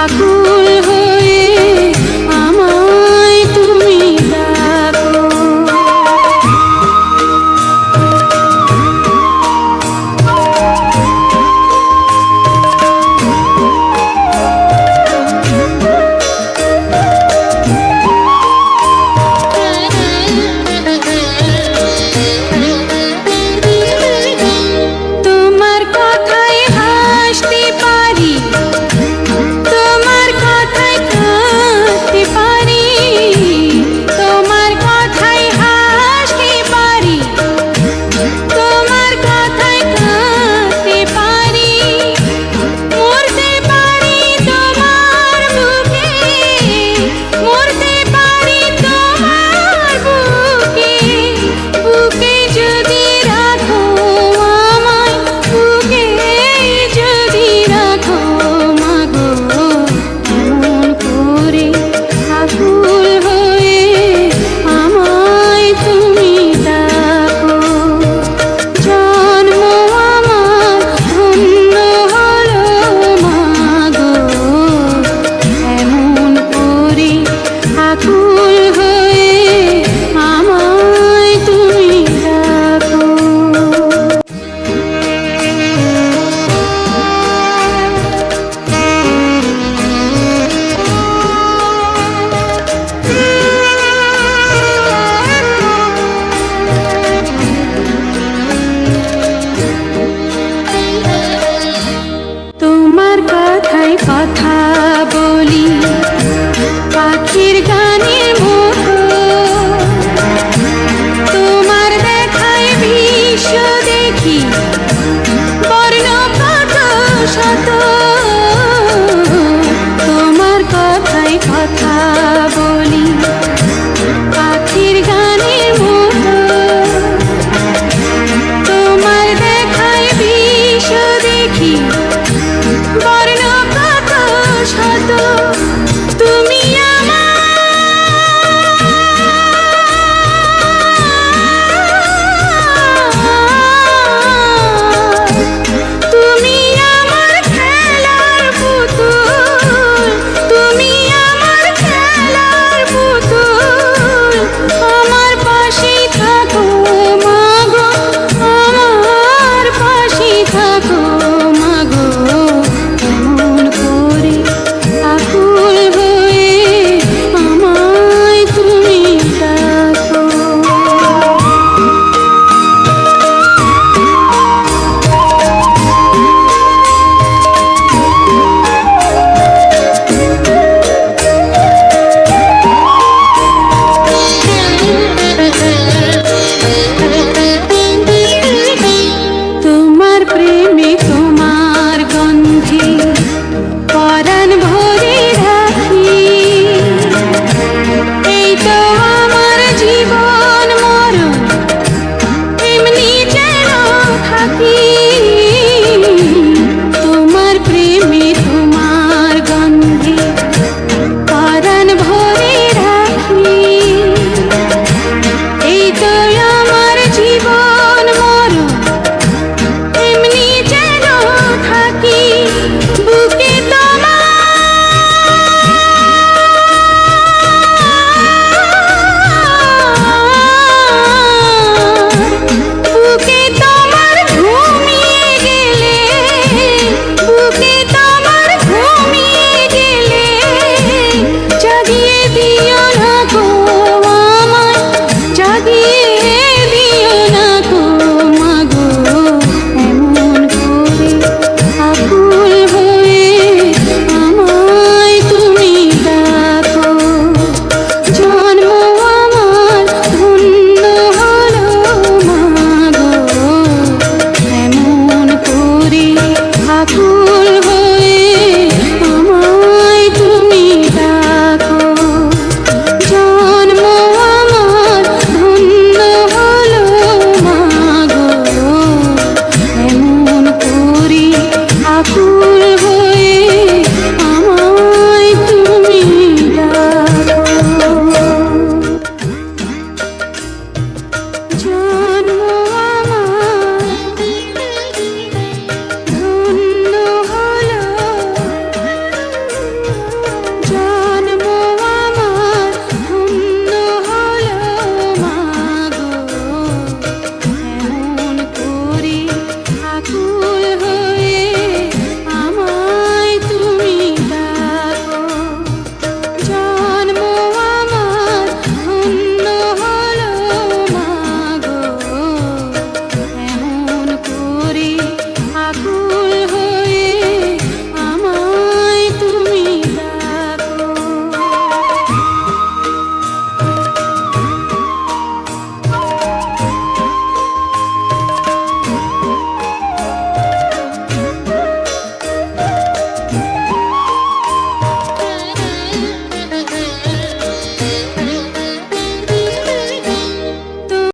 আকুল হয়ে আমায় তুমি ডাকো। তোমার কথায় হাসতে পারি, তোমার কথায় কাঁদতে পারি, তোমার কথায় হাসতে পারি, তোমার কথায় কাঁদতে পারি, মরতে পারি তোমার বুকে, মরতে পারি তোমার বুকে, বুকে যদি রাখো আমায়, বুকে যদি রাখো মাগো, এমন করে আকুল হয়ে আমায় তুমি ডাকো। জন্ম আমার ধন্য হলো মাগো, এমন করে আকুল হয়ে আমায় তুমি ডাকো। তোমার কথায় কথা বলি পাখির গানের মতো, তোমার দেখায় বিশ্ব দেখি বর্ণ কত শত, তোমার কথায় কথা বলি পাখির গানের মতো, তোমার দেখায় বিশ্ব দেখি বর্ণ কত শত।